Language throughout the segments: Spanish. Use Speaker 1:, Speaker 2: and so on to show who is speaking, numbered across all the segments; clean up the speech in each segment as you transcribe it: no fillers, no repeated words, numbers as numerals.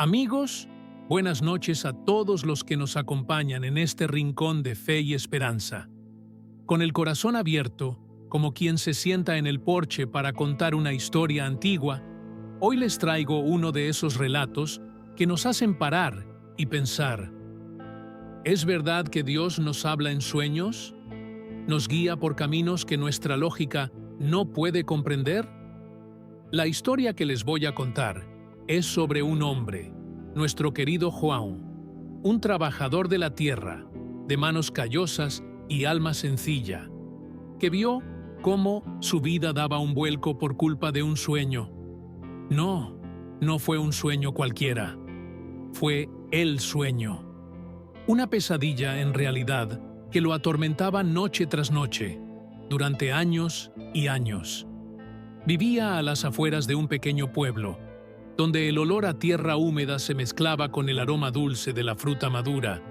Speaker 1: Amigos, buenas noches a todos los que nos acompañan en este rincón de fe y esperanza. Con el corazón abierto, como quien se sienta en el porche para contar una historia antigua, hoy les traigo uno de esos relatos que nos hacen parar y pensar. ¿Es verdad que Dios nos habla en sueños? ¿Nos guía por caminos que nuestra lógica no puede comprender? La historia que les voy a contar es sobre un hombre, nuestro querido Juan, un trabajador de la tierra, de manos callosas y alma sencilla, que vio cómo su vida daba un vuelco por culpa de un sueño. No fue un sueño cualquiera, fue el sueño. Una pesadilla en realidad que lo atormentaba noche tras noche, durante años y años. Vivía a las afueras de un pequeño pueblo, donde el olor a tierra húmeda se mezclaba con el aroma dulce de la fruta madura,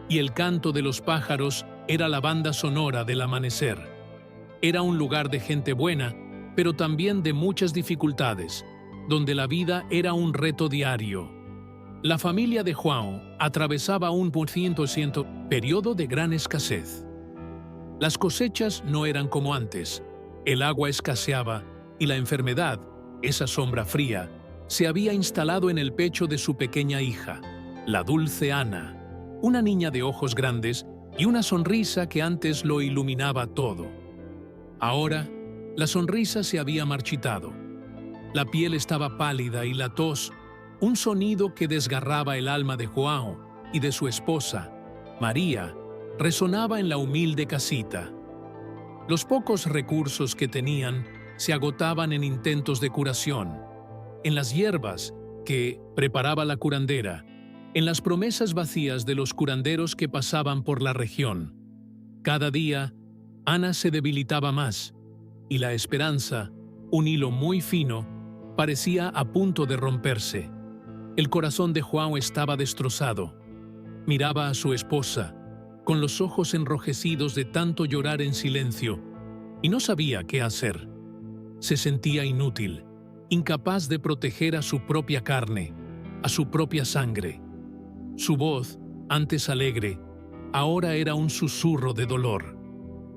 Speaker 1: y el canto de los pájaros era la banda sonora del amanecer. Era un lugar de gente buena, pero también de muchas dificultades, donde la vida era un reto diario. La familia de Juan atravesaba un periodo de gran escasez. Las cosechas no eran como antes, el agua escaseaba y la enfermedad, esa sombra fría, se había instalado en el pecho de su pequeña hija, la dulce Ana, una niña de ojos grandes y una sonrisa que antes lo iluminaba todo. Ahora, la sonrisa se había marchitado. La piel estaba pálida y la tos, un sonido que desgarraba el alma de João y de su esposa, María, resonaba en la humilde casita. Los pocos recursos que tenían se agotaban en intentos de curación, en las hierbas que preparaba la curandera, en las promesas vacías de los curanderos que pasaban por la región. Cada día, Ana se debilitaba más, y la esperanza, un hilo muy fino, parecía a punto de romperse. El corazón de Juan estaba destrozado. Miraba a su esposa, con los ojos enrojecidos de tanto llorar en silencio, y no sabía qué hacer. Se sentía inútil, incapaz de proteger a su propia carne, a su propia sangre. Su voz, antes alegre, ahora era un susurro de dolor.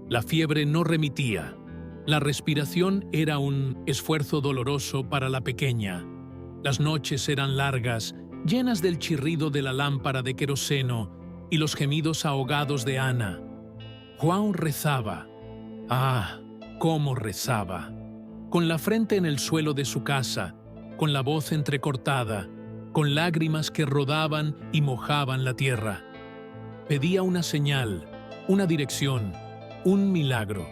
Speaker 1: La fiebre no remitía. La respiración era un esfuerzo doloroso para la pequeña. Las noches eran largas, llenas del chirrido de la lámpara de queroseno y los gemidos ahogados de Ana. Juan rezaba. ¡Ah, cómo rezaba! Con la frente en el suelo de su casa, con la voz entrecortada, con lágrimas que rodaban y mojaban la tierra. Pedía una señal, una dirección, un milagro.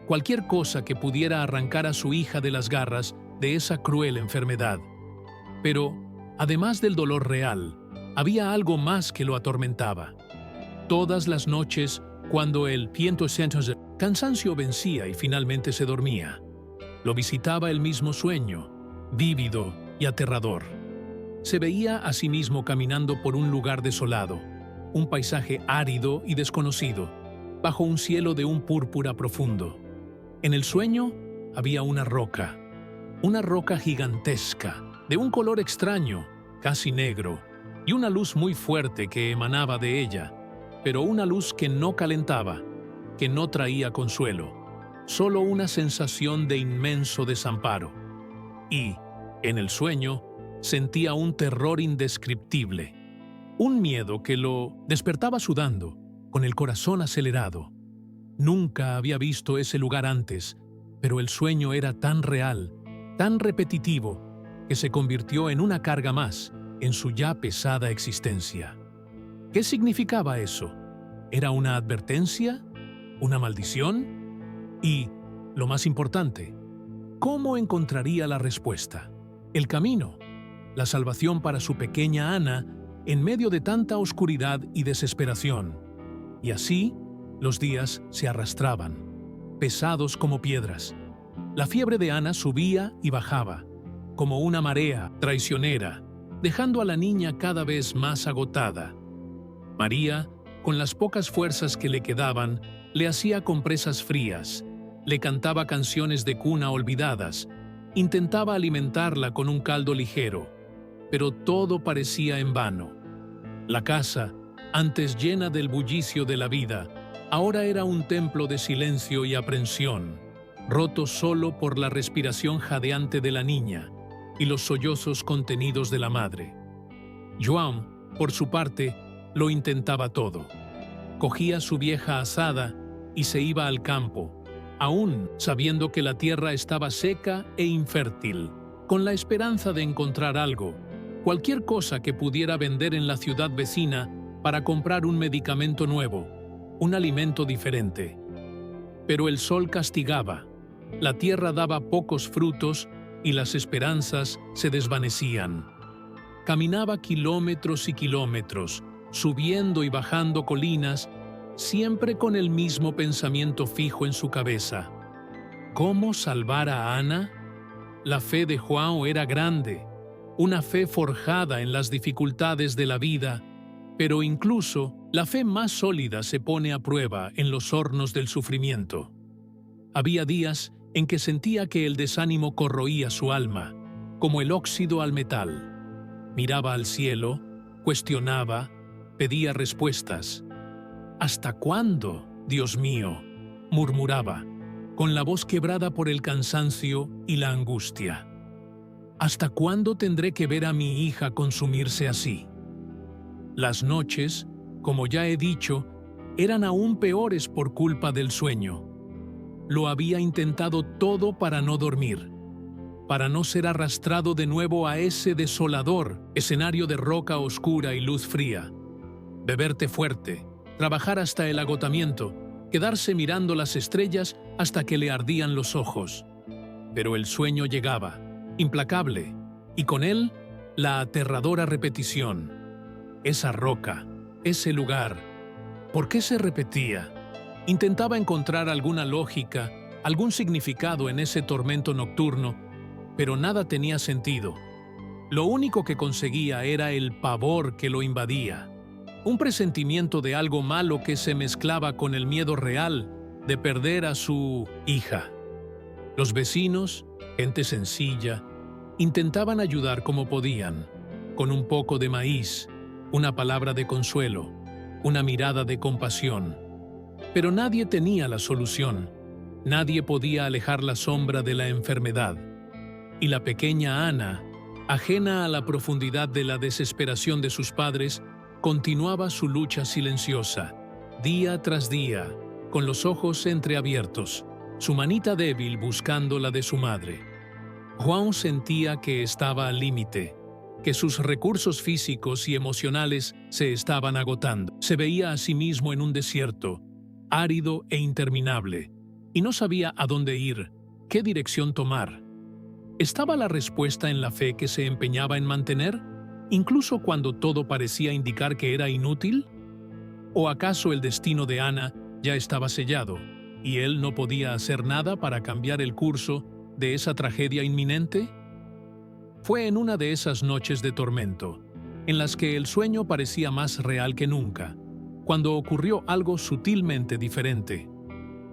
Speaker 1: Cualquier cosa que pudiera arrancar a su hija de las garras de esa cruel enfermedad. Pero, además del dolor real, había algo más que lo atormentaba. Todas las noches, cuando el cansancio vencía y finalmente se dormía, lo visitaba el mismo sueño, vívido y aterrador. Se veía a sí mismo caminando por un lugar desolado, un paisaje árido y desconocido, bajo un cielo de un púrpura profundo. En el sueño había una roca gigantesca, de un color extraño, casi negro, y una luz muy fuerte que emanaba de ella, pero una luz que no calentaba, que no traía consuelo. Solo una sensación de inmenso desamparo. Y, en el sueño, sentía un terror indescriptible, un miedo que lo despertaba sudando, con el corazón acelerado. Nunca había visto ese lugar antes, pero el sueño era tan real, tan repetitivo, que se convirtió en una carga más en su ya pesada existencia. ¿Qué significaba eso? ¿Era una advertencia? ¿Una maldición? Y, lo más importante, ¿cómo encontraría la respuesta? El camino, la salvación para su pequeña Ana en medio de tanta oscuridad y desesperación. Y así, los días se arrastraban, pesados como piedras. La fiebre de Ana subía y bajaba, como una marea traicionera, dejando a la niña cada vez más agotada. María, con las pocas fuerzas que le quedaban, le hacía compresas frías, le cantaba canciones de cuna olvidadas, intentaba alimentarla con un caldo ligero. pero todo parecía en vano. La casa, antes llena del bullicio de la vida, ahora era un templo de silencio y aprensión, roto solo por la respiración jadeante de la niña y los sollozos contenidos de la madre. João, por su parte, lo intentaba todo. Cogía su vieja azada y se iba al campo, aún sabiendo que la tierra estaba seca e infértil, con la esperanza de encontrar algo, cualquier cosa que pudiera vender en la ciudad vecina para comprar un medicamento nuevo, un alimento diferente. Pero el sol castigaba, la tierra daba pocos frutos y las esperanzas se desvanecían. Caminaba kilómetros y kilómetros, subiendo y bajando colinas, siempre con el mismo pensamiento fijo en su cabeza. ¿Cómo salvar a Ana? La fe de João era grande, una fe forjada en las dificultades de la vida, pero incluso la fe más sólida se pone a prueba en los hornos del sufrimiento. Había días en que sentía que el desánimo corroía su alma, como el óxido al metal. Miraba al cielo, cuestionaba, pedía respuestas. ¿Hasta cuándo, Dios mío?, murmuraba, con la voz quebrada por el cansancio y la angustia. ¿Hasta cuándo tendré que ver a mi hija consumirse así? Las noches, como ya he dicho, eran aún peores por culpa del sueño. Lo había intentado todo para no dormir, para no ser arrastrado de nuevo a ese desolador escenario de roca oscura y luz fría. Beber té fuerte, trabajar hasta el agotamiento, quedarse mirando las estrellas hasta que le ardían los ojos. Pero el sueño llegaba, implacable, y con él la aterradora repetición. Esa roca, ese lugar, ¿por qué se repetía? Intentaba encontrar alguna lógica, algún significado en ese tormento nocturno, pero nada tenía sentido. Lo único que conseguía era el pavor que lo invadía, un presentimiento de algo malo que se mezclaba con el miedo real de perder a su hija. Los vecinos, gente sencilla, intentaban ayudar como podían, con un poco de maíz, una palabra de consuelo, una mirada de compasión. Pero nadie tenía la solución, nadie podía alejar la sombra de la enfermedad. Y la pequeña Ana, ajena a la profundidad de la desesperación de sus padres, continuaba su lucha silenciosa, día tras día, con los ojos entreabiertos, su manita débil buscando la de su madre. João sentía que estaba al límite, que sus recursos físicos y emocionales se estaban agotando. Se veía a sí mismo en un desierto, árido e interminable, y no sabía a dónde ir, qué dirección tomar. ¿Estaba la respuesta en la fe que se empeñaba en mantener, incluso cuando todo parecía indicar que era inútil? ¿O acaso el destino de Ana ya estaba sellado, y él no podía hacer nada para cambiar el curso de esa tragedia inminente? Fue en una de esas noches de tormento, en las que el sueño parecía más real que nunca, cuando ocurrió algo sutilmente diferente.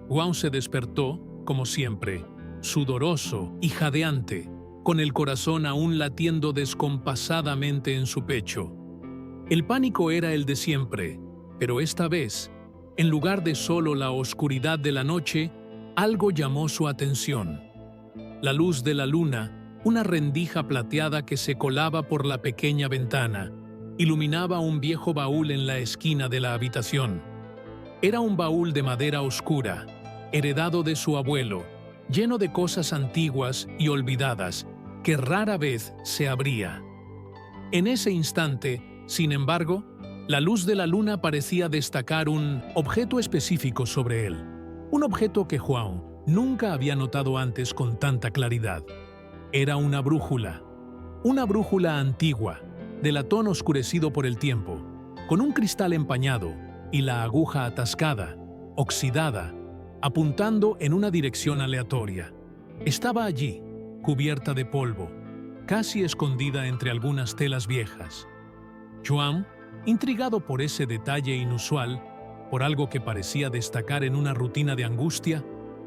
Speaker 1: João se despertó, como siempre, sudoroso y jadeante, con el corazón aún latiendo descompasadamente en su pecho. El pánico era el de siempre, pero esta vez, en lugar de solo la oscuridad de la noche, algo llamó su atención. La luz de la luna, una rendija plateada que se colaba por la pequeña ventana, iluminaba un viejo baúl en la esquina de la habitación. Era un baúl de madera oscura, heredado de su abuelo, lleno de cosas antiguas y olvidadas, que rara vez se abría. En ese instante, sin embargo, la luz de la luna parecía destacar un objeto específico sobre él, un objeto que João nunca había notado antes con tanta claridad. Era una brújula antigua, de latón oscurecido por el tiempo, con un cristal empañado y la aguja atascada, oxidada, apuntando en una dirección aleatoria. Estaba allí, cubierta de polvo, casi escondida entre algunas telas viejas. João, intrigado por ese detalle inusual, por algo que parecía destacar en una rutina de angustia,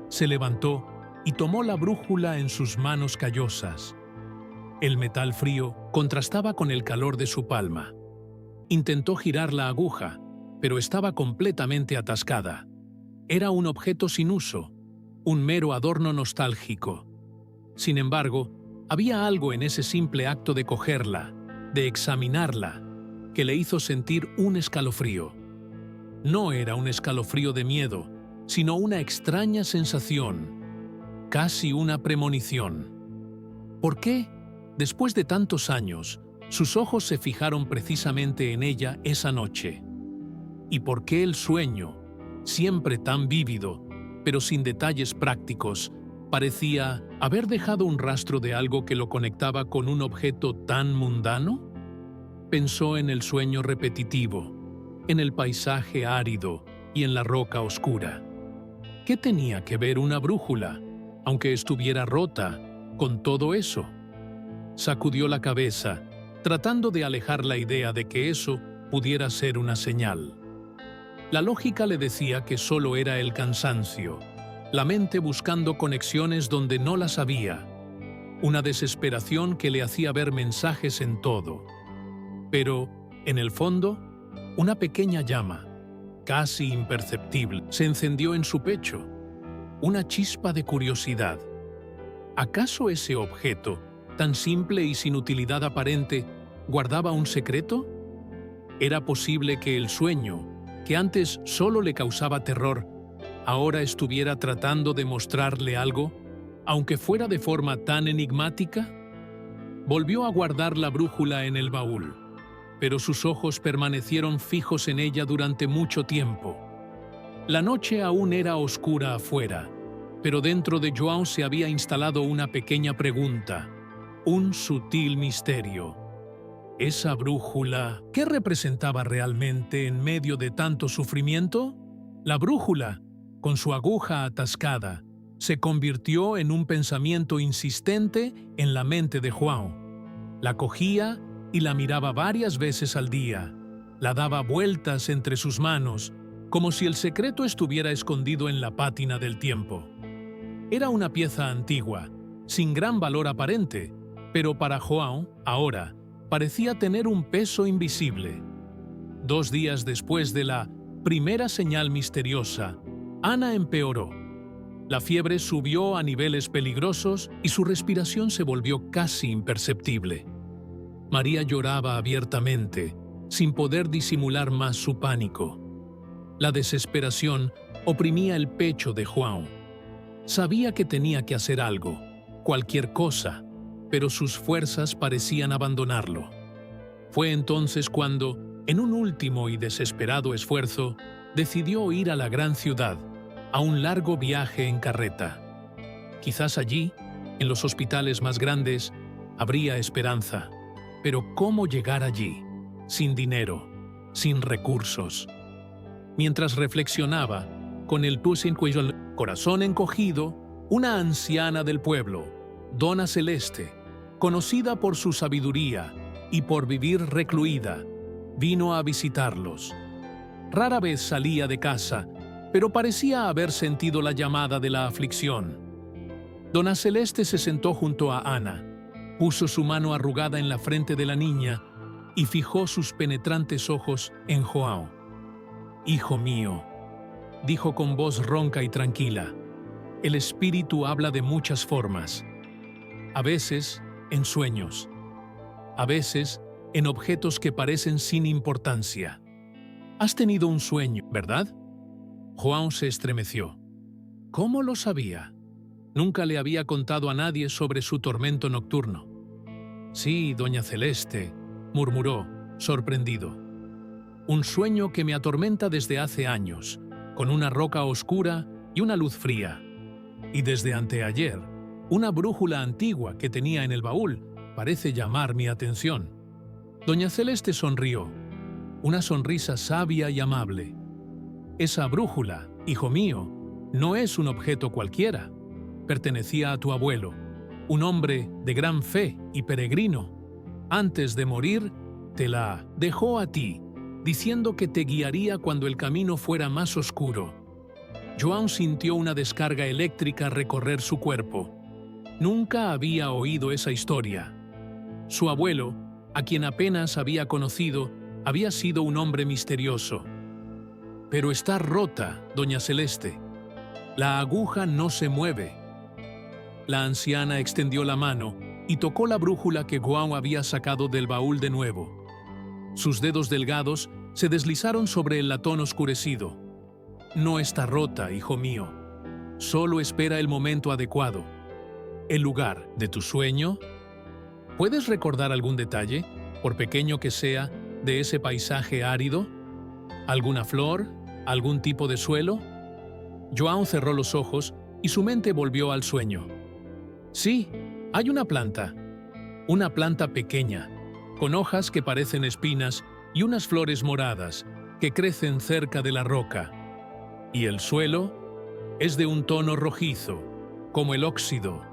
Speaker 1: se levantó y tomó la brújula en sus manos callosas. El metal frío contrastaba con el calor de su palma. Intentó girar la aguja, pero estaba completamente atascada. Era un objeto sin uso, un mero adorno nostálgico. Sin embargo, había algo en ese simple acto de cogerla, de examinarla, que le hizo sentir un escalofrío. No era un escalofrío de miedo, sino una extraña sensación, casi una premonición. ¿Por qué, después de tantos años, sus ojos se fijaron precisamente en ella esa noche? ¿Y por qué el sueño, siempre tan vívido, pero sin detalles prácticos, parecía haber dejado un rastro de algo que lo conectaba con un objeto tan mundano? Pensó en el sueño repetitivo, en el paisaje árido y en la roca oscura. ¿Qué tenía que ver una brújula, aunque estuviera rota, con todo eso? Sacudió la cabeza, tratando de alejar la idea de que eso pudiera ser una señal. La lógica le decía que solo era el cansancio, la mente buscando conexiones donde no las había, una desesperación que le hacía ver mensajes en todo. Pero, en el fondo, una pequeña llama, casi imperceptible, se encendió en su pecho, una chispa de curiosidad. ¿Acaso ese objeto, tan simple y sin utilidad aparente, guardaba un secreto? ¿Era posible que el sueño, que antes solo le causaba terror, ahora estuviera tratando de mostrarle algo, aunque fuera de forma tan enigmática? Volvió a guardar la brújula en el baúl, pero sus ojos permanecieron fijos en ella durante mucho tiempo. La noche aún era oscura afuera, pero dentro de João se había instalado una pequeña pregunta, un sutil misterio. ¿Esa brújula qué representaba realmente en medio de tanto sufrimiento? La brújula, con su aguja atascada, se convirtió en un pensamiento insistente en la mente de João. La cogía y la miraba varias veces al día. La daba vueltas entre sus manos, como si el secreto estuviera escondido en la pátina del tiempo. Era una pieza antigua, sin gran valor aparente, pero para João, ahora, parecía tener un peso invisible. 2 días después de la primera señal misteriosa, Ana empeoró. La fiebre subió a niveles peligrosos y su respiración se volvió casi imperceptible. María lloraba abiertamente, sin poder disimular más su pánico. La desesperación oprimía el pecho de João. Sabía que tenía que hacer algo, cualquier cosa, pero sus fuerzas parecían abandonarlo. Fue entonces cuando, en un último y desesperado esfuerzo, decidió ir a la gran ciudad, a un largo viaje en carreta. Quizás allí, en los hospitales más grandes, habría esperanza. Pero ¿cómo llegar allí? Sin dinero, sin recursos. Mientras reflexionaba, con el corazón encogido, una anciana del pueblo, Dona Celeste, conocida por su sabiduría y por vivir recluida, vino a visitarlos. Rara vez salía de casa, pero parecía haber sentido la llamada de la aflicción. Dona Celeste se sentó junto a Ana, puso su mano arrugada en la frente de la niña y fijó sus penetrantes ojos en João. «Hijo mío», dijo con voz ronca y tranquila, «el espíritu habla de muchas formas. A veces, en sueños. A veces, en objetos que parecen sin importancia. Has tenido un sueño, ¿verdad?» João se estremeció. ¿Cómo lo sabía? Nunca le había contado a nadie sobre su tormento nocturno. «Sí, doña Celeste», murmuró, sorprendido. «Un sueño que me atormenta desde hace años, con una roca oscura y una luz fría. Y desde anteayer, una brújula antigua que tenía en el baúl parece llamar mi atención». Doña Celeste sonrió, una sonrisa sabia y amable. «Esa brújula, hijo mío, no es un objeto cualquiera. Pertenecía a tu abuelo, un hombre de gran fe y peregrino. Antes de morir, te la dejó a ti, diciendo que te guiaría cuando el camino fuera más oscuro». João sintió una descarga eléctrica recorrer su cuerpo. Nunca había oído esa historia. Su abuelo, a quien apenas había conocido, había sido un hombre misterioso. Pero está rota, doña Celeste. La aguja no se mueve. La anciana extendió la mano y tocó la brújula que João había sacado del baúl de nuevo. Sus dedos delgados se deslizaron sobre el latón oscurecido. No está rota, hijo mío. Solo espera el momento adecuado. ¿El lugar de tu sueño? ¿Puedes recordar algún detalle, por pequeño que sea, de ese paisaje árido? ¿Alguna flor? ¿Algún tipo de suelo? João cerró los ojos y su mente volvió al sueño. Sí, hay una planta pequeña, con hojas que parecen espinas y unas flores moradas que crecen cerca de la roca. Y el suelo es de un tono rojizo, como el óxido.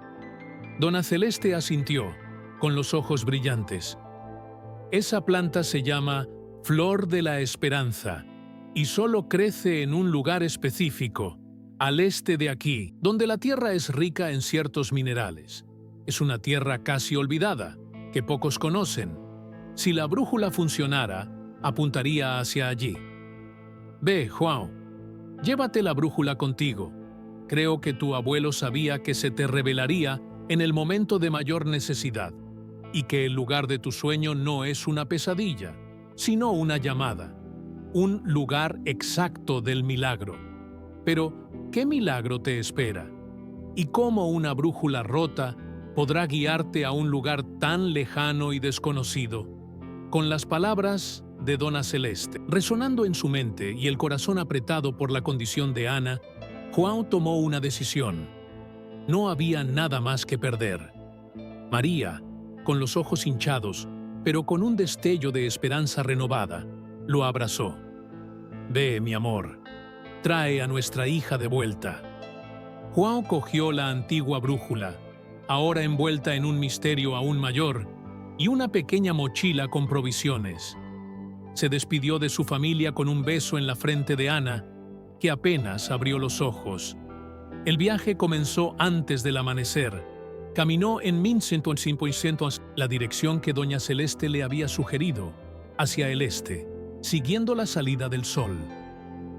Speaker 1: Dona Celeste asintió, con los ojos brillantes. Esa planta se llama Flor de la Esperanza y solo crece en un lugar específico, al este de aquí, donde la tierra es rica en ciertos minerales. Es una tierra casi olvidada, que pocos conocen. Si la brújula funcionara, apuntaría hacia allí. Ve, João, llévate la brújula contigo. Creo que tu abuelo sabía que se te revelaría en el momento de mayor necesidad, y que el lugar de tu sueño no es una pesadilla, sino una llamada, un lugar exacto del milagro. Pero, ¿qué milagro te espera? ¿Y cómo una brújula rota podrá guiarte a un lugar tan lejano y desconocido? Con las palabras de Dona Celeste resonando en su mente y el corazón apretado por la condición de Ana, João tomó una decisión. No había nada más que perder. María, con los ojos hinchados, pero con un destello de esperanza renovada, lo abrazó. Ve, mi amor, trae a nuestra hija de vuelta. João cogió la antigua brújula, ahora envuelta en un misterio aún mayor, y una pequeña mochila con provisiones. Se despidió de su familia con un beso en la frente de Ana, que apenas abrió los ojos. El viaje comenzó antes del amanecer. Caminó en 1500 la dirección que doña Celeste le había sugerido, hacia el este, siguiendo la salida del sol.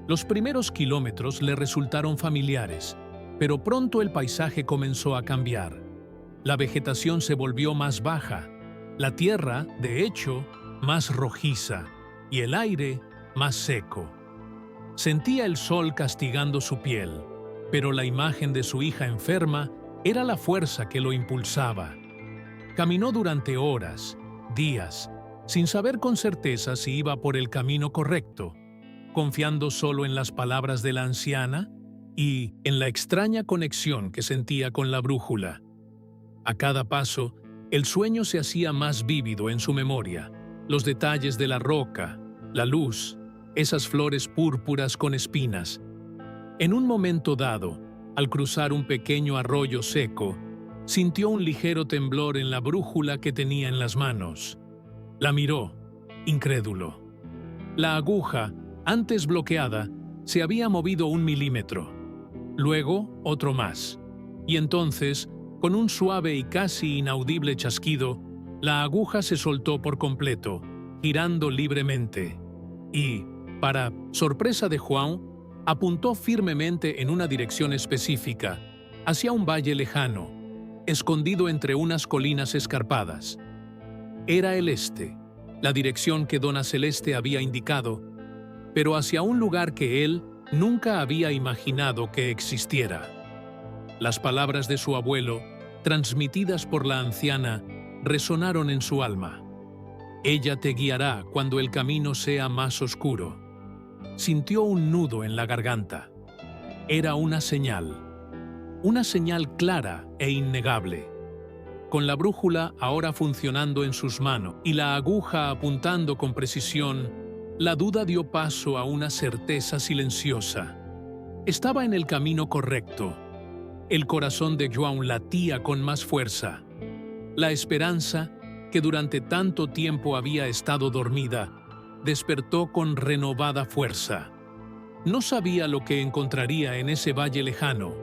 Speaker 1: Los primeros kilómetros le resultaron familiares, pero pronto el paisaje comenzó a cambiar. La vegetación se volvió más baja, la tierra, de hecho, más rojiza, y el aire más seco. Sentía el sol castigando su piel, pero la imagen de su hija enferma era la fuerza que lo impulsaba. Caminó durante horas, días, sin saber con certeza si iba por el camino correcto, confiando solo en las palabras de la anciana y en la extraña conexión que sentía con la brújula. A cada paso, el sueño se hacía más vívido en su memoria. Los detalles de la roca, la luz, esas flores púrpuras con espinas. En un momento dado, al cruzar un pequeño arroyo seco, sintió un ligero temblor en la brújula que tenía en las manos. La miró, incrédulo. La aguja, antes bloqueada, se había movido 1 milímetro. Luego, otro más. Y entonces, con un suave y casi inaudible chasquido, la aguja se soltó por completo, girando libremente. Y, para sorpresa de João, apuntó firmemente en una dirección específica, hacia un valle lejano, escondido entre unas colinas escarpadas. Era el este, la dirección que Dona Celeste había indicado, pero hacia un lugar que él nunca había imaginado que existiera. Las palabras de su abuelo, transmitidas por la anciana, resonaron en su alma. Ella te guiará cuando el camino sea más oscuro. Sintió un nudo en la garganta. Era una señal clara e innegable. Con la brújula ahora funcionando en sus manos y la aguja apuntando con precisión, la duda dio paso a una certeza silenciosa. Estaba en el camino correcto. El corazón de João latía con más fuerza. La esperanza, que durante tanto tiempo había estado dormida, despertó con renovada fuerza. No sabía lo que encontraría en ese valle lejano,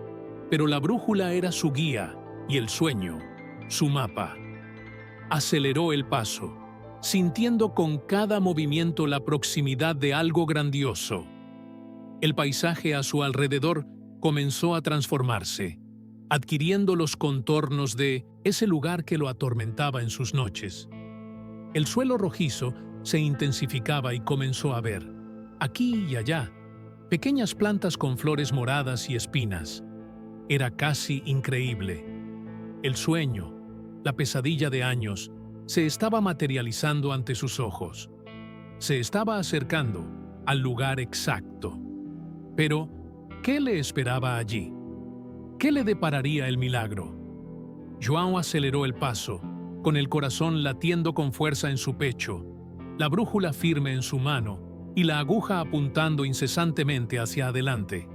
Speaker 1: pero la brújula era su guía y el sueño, su mapa. aceleró el paso, sintiendo con cada movimiento la proximidad de algo grandioso. El paisaje a su alrededor comenzó a transformarse, adquiriendo los contornos de ese lugar que lo atormentaba en sus noches. El suelo rojizo se intensificaba y comenzó a ver, aquí y allá, pequeñas plantas con flores moradas y espinas. Era casi increíble. El sueño, la pesadilla de años, se estaba materializando ante sus ojos. Se estaba acercando al lugar exacto. Pero, ¿qué le esperaba allí? ¿Qué le depararía el milagro? João aceleró el paso, con el corazón latiendo con fuerza en su pecho, la brújula firme en su mano y la aguja apuntando incesantemente hacia adelante.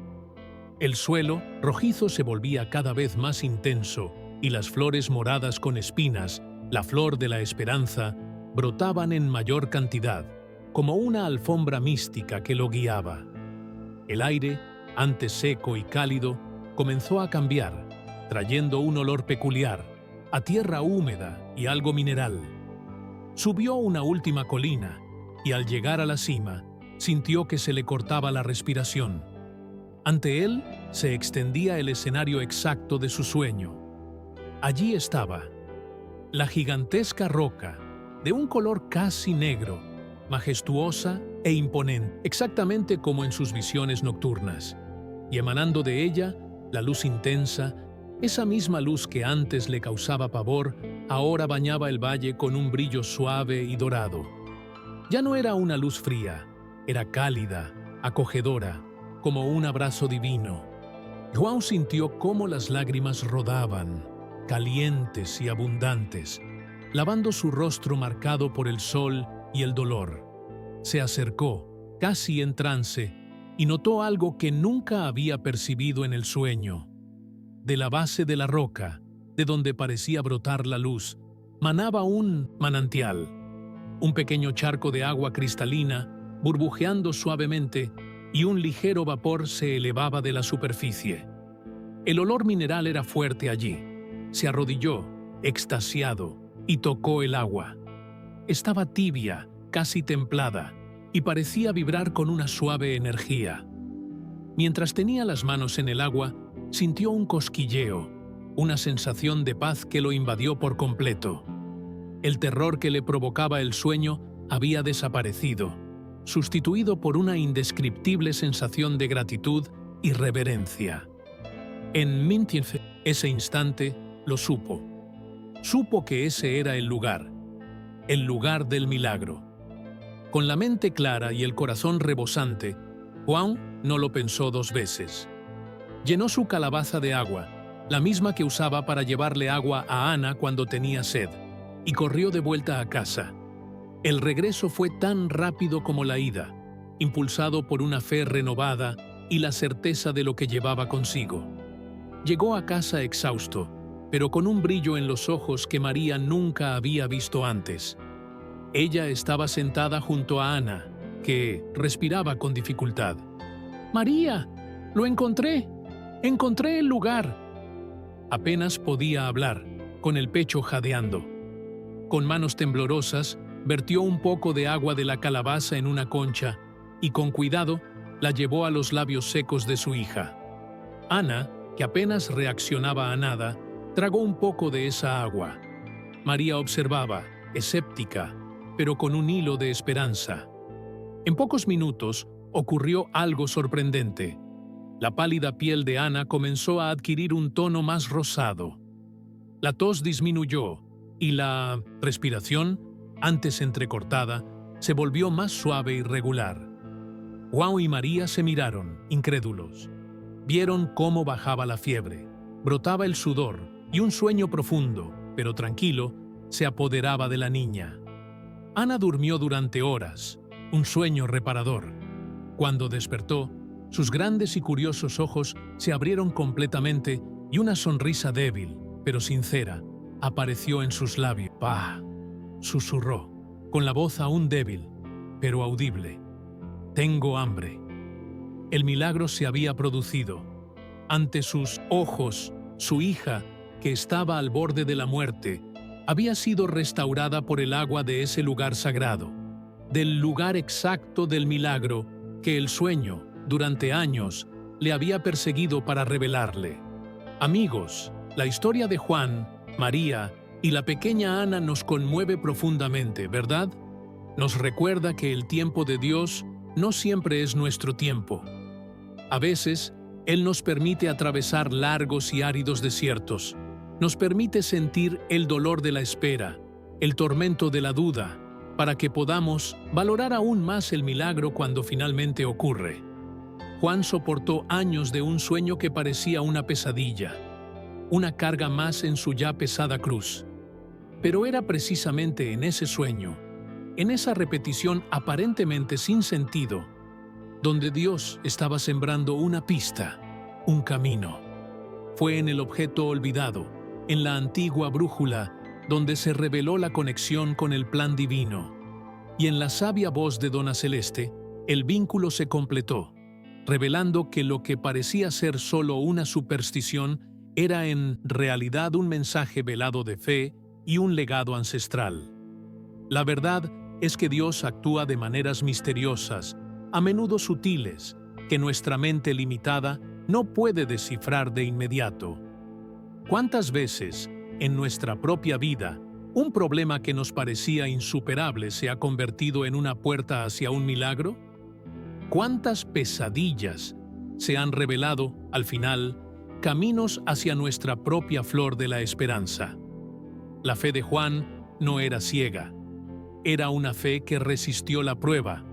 Speaker 1: El suelo rojizo se volvía cada vez más intenso y las flores moradas con espinas, la flor de la esperanza, brotaban en mayor cantidad, como una alfombra mística que lo guiaba. El aire, antes seco y cálido, comenzó a cambiar, trayendo un olor peculiar, a tierra húmeda y algo mineral. Subió una última colina y al llegar a la cima, sintió que se le cortaba la respiración. Ante él se extendía el escenario exacto de su sueño. Allí estaba, la gigantesca roca, de un color casi negro, majestuosa e imponente, exactamente como en sus visiones nocturnas, y emanando de ella la luz intensa, esa misma luz que antes le causaba pavor, ahora bañaba el valle con un brillo suave y dorado. Ya no era una luz fría, era cálida, acogedora, como un abrazo divino. João sintió cómo las lágrimas rodaban, calientes y abundantes, lavando su rostro marcado por el sol y el dolor. Se acercó, casi en trance, y notó algo que nunca había percibido en el sueño. De la base de la roca, de donde parecía brotar la luz, manaba un manantial, un pequeño charco de agua cristalina, burbujeando suavemente, y un ligero vapor se elevaba de la superficie. El olor mineral era fuerte allí. Se arrodilló, extasiado, y tocó el agua. Estaba tibia, casi templada, y parecía vibrar con una suave energía. Mientras tenía las manos en el agua, sintió un cosquilleo, una sensación de paz que lo invadió por completo. El terror que le provocaba el sueño había desaparecido, sustituido por una indescriptible sensación de gratitud y reverencia. En ese instante lo supo. Supo que ese era el lugar del milagro. Con la mente clara y el corazón rebosante, João no lo pensó dos veces. Llenó su calabaza de agua, la misma que usaba para llevarle agua a Ana cuando tenía sed, y corrió de vuelta a casa. El regreso fue tan rápido como la ida, impulsado por una fe renovada y la certeza de lo que llevaba consigo. Llegó a casa exhausto, pero con un brillo en los ojos que María nunca había visto antes. Ella estaba sentada junto a Ana, que respiraba con dificultad. «María, lo encontré. Encontré el lugar». Apenas podía hablar, con el pecho jadeando. Con manos temblorosas, vertió un poco de agua de la calabaza en una concha y con cuidado la llevó a los labios secos de su hija. Ana, que apenas reaccionaba a nada, tragó un poco de esa agua. María observaba, escéptica, pero con un hilo de esperanza. En pocos minutos ocurrió algo sorprendente. La pálida piel de Ana comenzó a adquirir un tono más rosado. La tos disminuyó y la respiración, antes entrecortada, se volvió más suave y regular. João y María se miraron, incrédulos. Vieron cómo bajaba la fiebre, brotaba el sudor y un sueño profundo, pero tranquilo, se apoderaba de la niña. Ana durmió durante horas, un sueño reparador. Cuando despertó, sus grandes y curiosos ojos se abrieron completamente y una sonrisa débil, pero sincera, apareció en sus labios. «Pa», susurró, con la voz aún débil, pero audible. «Tengo hambre». El milagro se había producido. Ante sus ojos, su hija, que estaba al borde de la muerte, había sido restaurada por el agua de ese lugar sagrado, del lugar exacto del milagro que el sueño, durante años, le había perseguido para revelarle. Amigos, la historia de Juan, María y la pequeña Ana nos conmueve profundamente, ¿verdad? Nos recuerda que el tiempo de Dios no siempre es nuestro tiempo. A veces, Él nos permite atravesar largos y áridos desiertos, nos permite sentir el dolor de la espera, el tormento de la duda, para que podamos valorar aún más el milagro cuando finalmente ocurre. Juan soportó años de un sueño que parecía una pesadilla, una carga más en su ya pesada cruz. Pero era precisamente en ese sueño, en esa repetición aparentemente sin sentido, donde Dios estaba sembrando una pista, un camino. Fue en el objeto olvidado, en la antigua brújula, donde se reveló la conexión con el plan divino. Y en la sabia voz de Dona Celeste, el vínculo se completó, revelando que lo que parecía ser solo una superstición era en realidad un mensaje velado de fe y un legado ancestral. La verdad es que Dios actúa de maneras misteriosas, a menudo sutiles, que nuestra mente limitada no puede descifrar de inmediato. ¿Cuántas veces, en nuestra propia vida, un problema que nos parecía insuperable se ha convertido en una puerta hacia un milagro? ¿Cuántas pesadillas se han revelado, al final, caminos hacia nuestra propia flor de la esperanza? La fe de Juan no era ciega. Era una fe que resistió la prueba,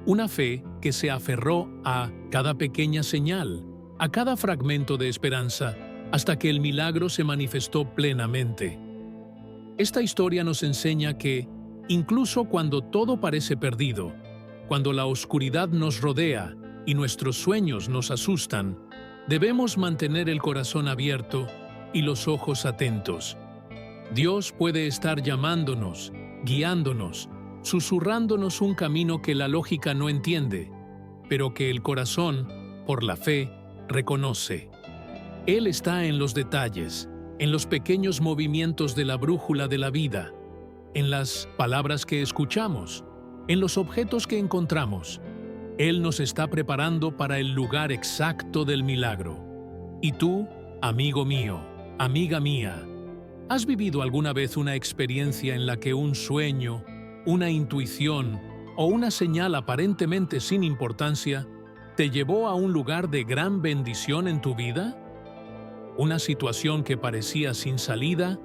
Speaker 1: una fe que se aferró a cada pequeña señal, a cada fragmento de esperanza, hasta que el milagro se manifestó plenamente. Esta historia nos enseña que, incluso cuando todo parece perdido, cuando la oscuridad nos rodea y nuestros sueños nos asustan, debemos mantener el corazón abierto y los ojos atentos. Dios puede estar llamándonos, guiándonos, susurrándonos un camino que la lógica no entiende, pero que el corazón, por la fe, reconoce. Él está en los detalles, en los pequeños movimientos de la brújula de la vida, en las palabras que escuchamos, en los objetos que encontramos. Él nos está preparando para el lugar exacto del milagro. Y tú, amigo mío, amiga mía, ¿has vivido alguna vez una experiencia en la que un sueño, una intuición o una señal aparentemente sin importancia te llevó a un lugar de gran bendición en tu vida? Una situación que parecía sin salida,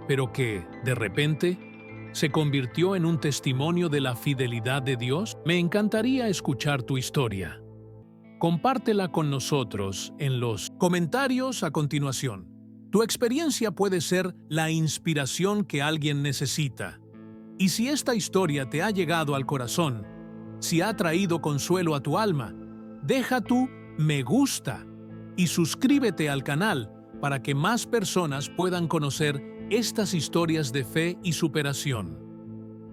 Speaker 1: pero que, de repente, se convirtió en un testimonio de la fidelidad de Dios. Me encantaría escuchar tu historia. Compártela con nosotros en los comentarios a continuación. Tu experiencia puede ser la inspiración que alguien necesita. Y si esta historia te ha llegado al corazón, si ha traído consuelo a tu alma, deja tu me gusta y suscríbete al canal para que más personas puedan conocer estas historias de fe y superación.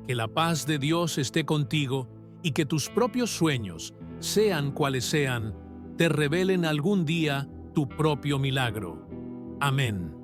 Speaker 1: Que la paz de Dios esté contigo y que tus propios sueños, sean cuales sean, te revelen algún día tu propio milagro. Amén.